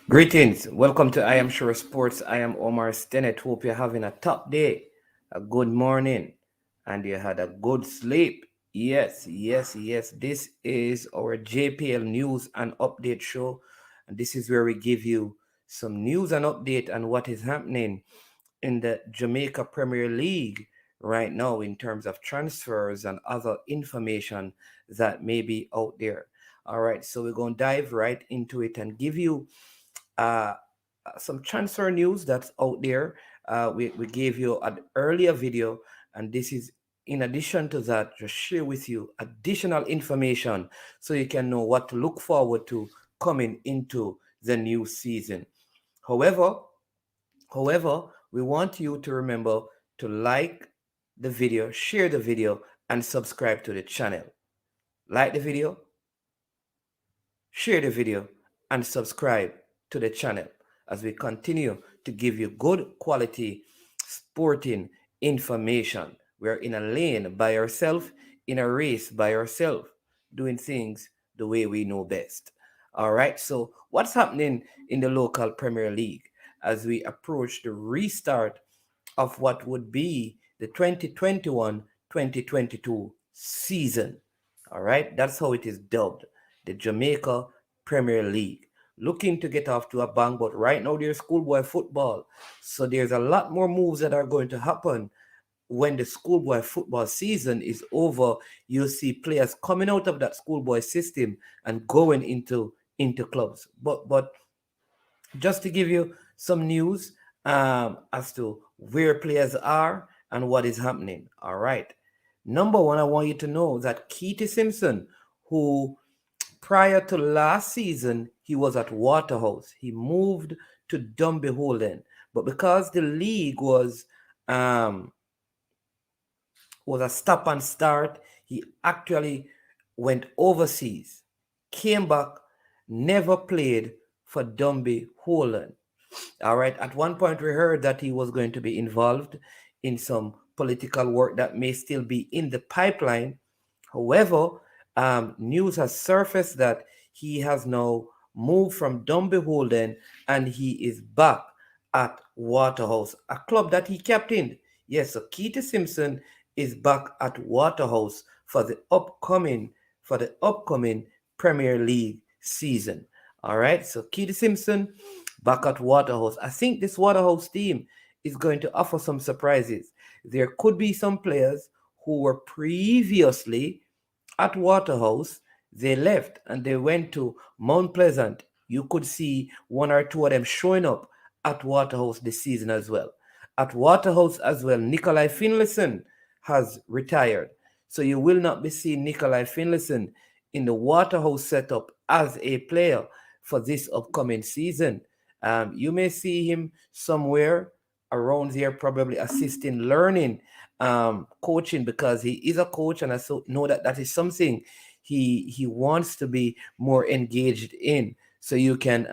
Greetings. Welcome to I Am Sure Sports. I am Omar Stennett. Hope you're having a top day, a good morning, and you had a good sleep. Yes. This is our JPL news and update show. And this is where we give you some news and update on what is happening in the Jamaica Premier League right now in terms of transfers and other information that may be out there. All right, so we're going to dive right into it and give you uh, some transfer news that's out there. We gave you an earlier video, and this is in addition to that, just share with you additional information so you can know what to look forward to coming into the new season. However, However, we want you to remember to like the video, share the video, and subscribe to the channel. Like the video, share the video, and subscribe to the channel as we continue to give you good quality sporting information. We're in a lane by ourselves, in a race by ourselves, doing things the way we know best. All right, so what's happening in the local Premier League as we approach the restart of what would be the 2021-2022 season? All right, that's how it is dubbed, the Jamaica Premier League. Looking to get off to a bang, but right now there's schoolboy football. So there's a lot more moves that are going to happen when the schoolboy football season is over. You'll see players coming out of that schoolboy system and going into clubs. But just to give you some news as to where players are and what is happening. All right. Number one, I want you to know that Keithy Simpson, who prior to last season, he was at Waterhouse. He moved to Dumbeholden. But because the league um, was a stop and start, he actually went overseas, came back, never played for Dumbeholden. All right. At one point, we heard that he was going to be involved in some political work that may still be in the pipeline. However, news has surfaced that he has now moved from Dumbeholden and he is back at Waterhouse, a club that he captained. Yes, so Keithy Simpson is back at Waterhouse for the upcoming Premier League season. All right, so Keithy Simpson back at Waterhouse. I think this Waterhouse team is going to offer some surprises. There could be some players who were previously at Waterhouse, they left and they went to Mount Pleasant. You could see one or two of them showing up at Waterhouse this season as well. At Waterhouse as well, Nikolai Finlayson has retired. So you will not be seeing Nikolai Finlayson in the Waterhouse setup as a player for this upcoming season. You may see him somewhere around here, probably assisting learning, coaching, because he is a coach, and I know that that is something he wants to be more engaged in. So you can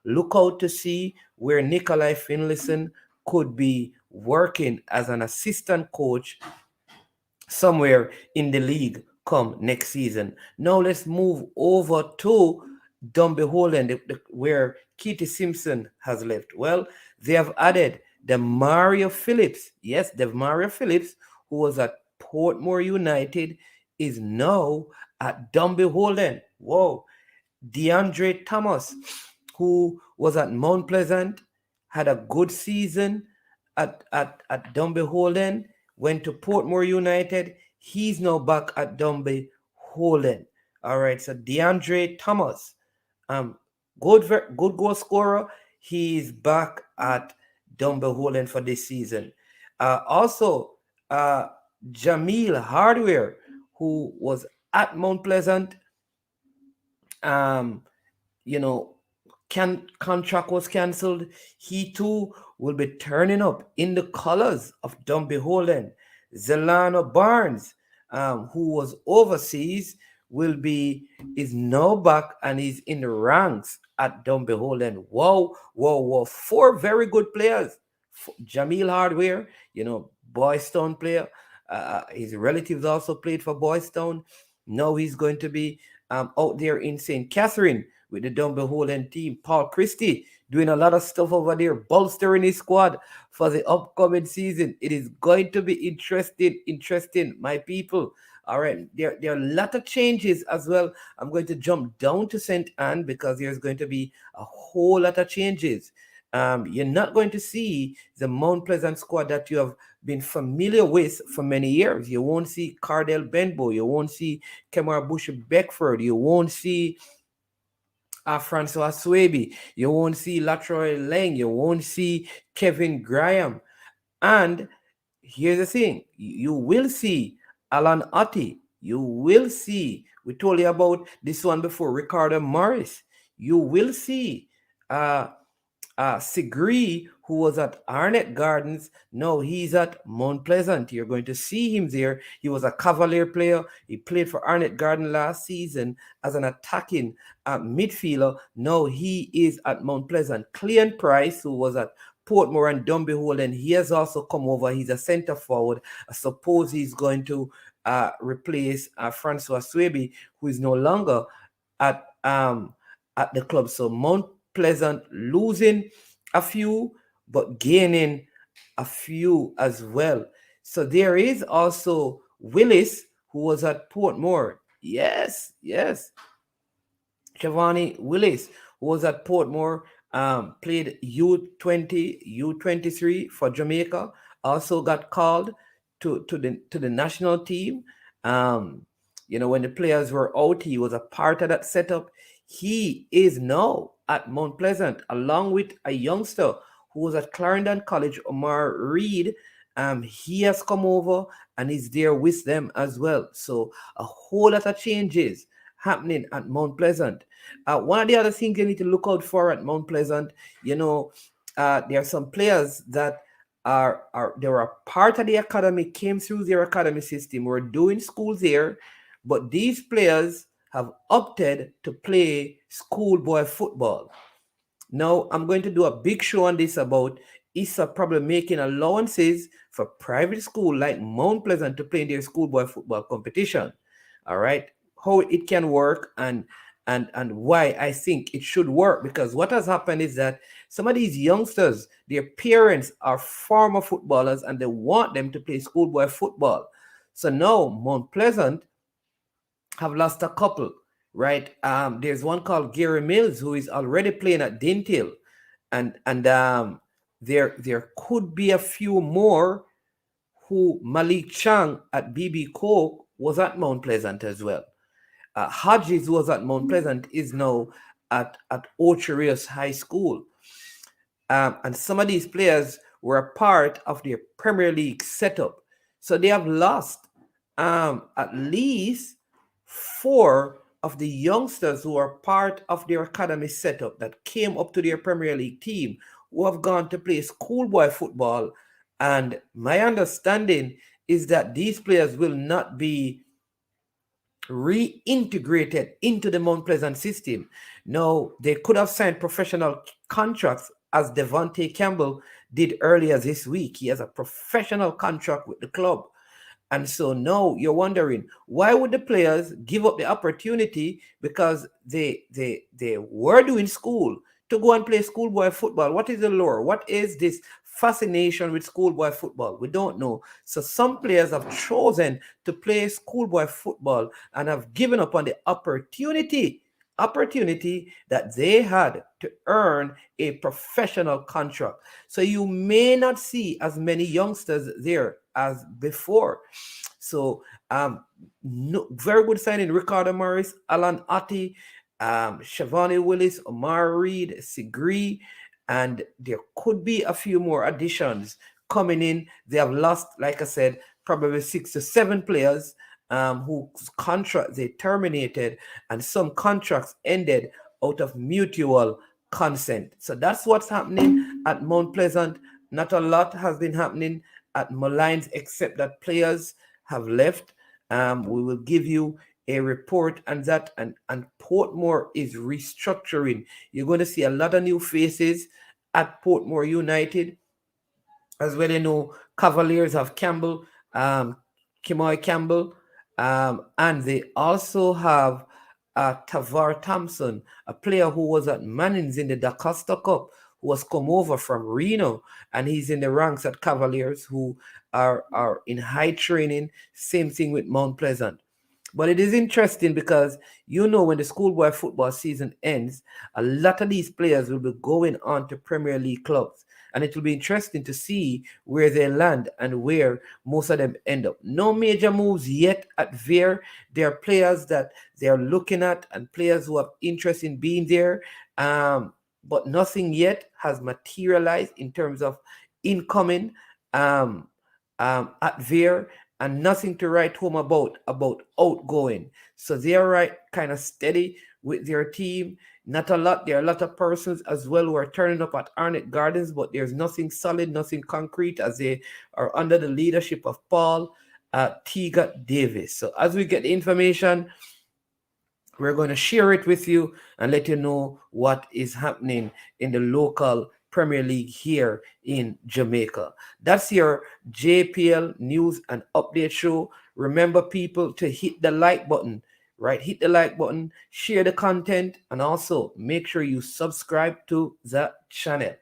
look out to see where Nikolai Finlayson could be working as an assistant coach somewhere in the league come next season. Now let's move over to Dumbeholden, where Keithy Simpson has left. Well, they have added the Mario Phillips. Yes, the Mario Phillips, who was at Portmore United, is now at Dumbeholden. Whoa. DeAndre Thomas, who was at Mount Pleasant, had a good season at Dumbeholden, went to Portmore United. He's now back at Dumbeholden. All right, so DeAndre Thomas, um, good goal scorer. He's back at Dumbeholden for this season. Also, uh, Jamil Hardware, who was at Mount Pleasant, um, you know, contract was cancelled. He too will be turning up in the colors of Dumbeholden. Zelano Barnes, who was overseas, is now back and is in the ranks at Dumbeholden. Whoa! Four very good players. Jamil Hardware, Boystown player. His relatives also played for Boystown. Now he's going to be out there in St. Catherine with the Dumble team. Paul Christie doing a lot of stuff over there, bolstering his squad for the upcoming season. It is going to be interesting, my people. All right, there are a lot of changes as well. I'm going to jump down to St. Anne because there's going to be a whole lot of changes. You're not going to see the Mount Pleasant squad that you have been familiar with for many years. You won't see Cardell Benbow. You won't see Kemar Bush Beckford. You won't see Francois Swaby. You won't see Latroy Lang. You won't see Kevin Graham. And here's the thing, you will see Alan Otti. You will see, we told you about this one before, Ricardo Morris. You will see uh, Sigree, who was at Arnett Gardens. No, he's at Mount Pleasant. You're going to see him there. He was a Cavalier player. He played for Arnett Garden last season as an attacking midfielder. No, he is at Mount Pleasant. Clean Price, who was at Portmore and Dumby and he has also come over. He's a centre forward. I suppose he's going to replace Francois Swaby, who is no longer at at the club. So Mount Pleasant losing a few, but gaining a few as well. So there is also Willis, who was at Portmore. Yes. Shivani Willis, who was at Portmore, played U20, U23 for Jamaica. Also got called to the national team. Um, when the players were out, he was a part of that setup. He is now at Mount Pleasant, along with a youngster who was at Clarendon College, Omar Reed. He has come over and is there with them as well. So a whole lot of changes happening at Mount Pleasant. One of the other things you need to look out for at Mount Pleasant, there are some players that they were a part of the academy, came through their academy system, were doing school there, but these players have opted to play schoolboy football. Now, I'm going to do a big show on this about ISA probably making allowances for private school like Mount Pleasant to play in their schoolboy football competition. All right, how it can work and why I think it should work, because what has happened is that some of these youngsters, their parents are former footballers and they want them to play schoolboy football. So now Mount Pleasant have lost a couple, right? There's one called Gary Mills who is already playing at Dintil, and there could be a few more who Malik Chang at BB Coke was at Mount Pleasant as well. Hodges was at Mount Pleasant, is now at Orcharius High School. And some of these players were a part of their Premier League setup. So they have lost at least four of the youngsters who are part of their academy setup that came up to their Premier League team, who have gone to play schoolboy football. And my understanding is that these players will not be reintegrated into the Mount Pleasant system. No, they could have signed professional contracts as Devontae Campbell did earlier this week. He has a professional contract with the club. And so now you're wondering, why would the players give up the opportunity, because they were doing school, to go and play schoolboy football? What is the lure? What is this fascination with schoolboy football? We don't know. So some players have chosen to play schoolboy football and have given up on the opportunity that they had to earn a professional contract. So you may not see as many youngsters there as before. So no, very good signing: Ricardo Morris, Alan Otti, Shavani Willis, Omar Reed, Sigree, and there could be a few more additions coming in. They have lost, like I said, probably 6 to 7 players whose contract they terminated, and some contracts ended out of mutual consent. So that's what's happening at Mount Pleasant. Not a lot has been happening at Malines except that players have left. We will give you a report on that, and Portmore is restructuring. You're going to see a lot of new faces at Portmore United as well. Cavaliers have Campbell, Kimoy Campbell, and they also have Tavar Thompson, a player who was at Mannings in the Da Costa Cup, who has come over from Reno, and he's in the ranks at Cavaliers, who are in high training. Same thing with Mount Pleasant. But it is interesting because when the schoolboy football season ends, a lot of these players will be going on to Premier League clubs. And it will be interesting to see where they land and where most of them end up. No major moves yet at Veer. There are players that they are looking at and players who have interest in being there. But nothing yet has materialized in terms of incoming at Veer, and nothing to write home about outgoing. So they're right kind of steady with their team. Not a lot. There are a lot of persons as well who are turning up at Arnett Gardens, but there's nothing solid, nothing concrete, as they are under the leadership of Paul Teagat Davis. So as we get the information, we're going to share it with you and let you know what is happening in the local Premier League here in Jamaica. That's your JPL news and update show. Remember, people, to hit the like button, right? Hit the like button, share the content, and also make sure you subscribe to the channel.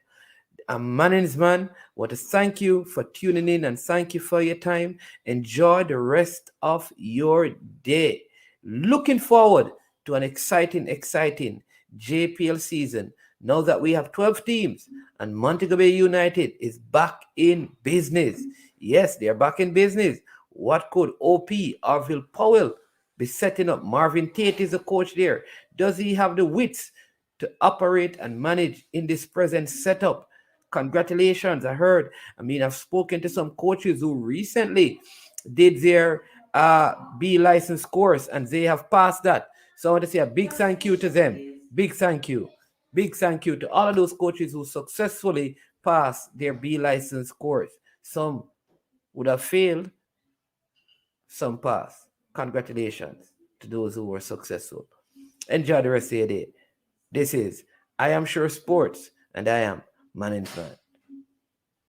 I'm Mannings Man. Want to thank you for tuning in and thank you for your time. Enjoy the rest of your day. Looking forward to an exciting JPL season now that we have 12 teams and Montego Bay United is back in business. Yes, they are back in business. What could OP Orville Powell be setting up? Marvin Tate is the coach there. Does he have the wits to operate and manage in this present setup? Congratulations. I've spoken to some coaches who recently did their B license course and they have passed that. So I want to say a big thank you to them. Big thank you. Big thank you to all of those coaches who successfully passed their B license course. Some would have failed, some passed. Congratulations to those who were successful. Enjoy the rest of your day. This is I Am Sure Sports, and I am Mannings Man.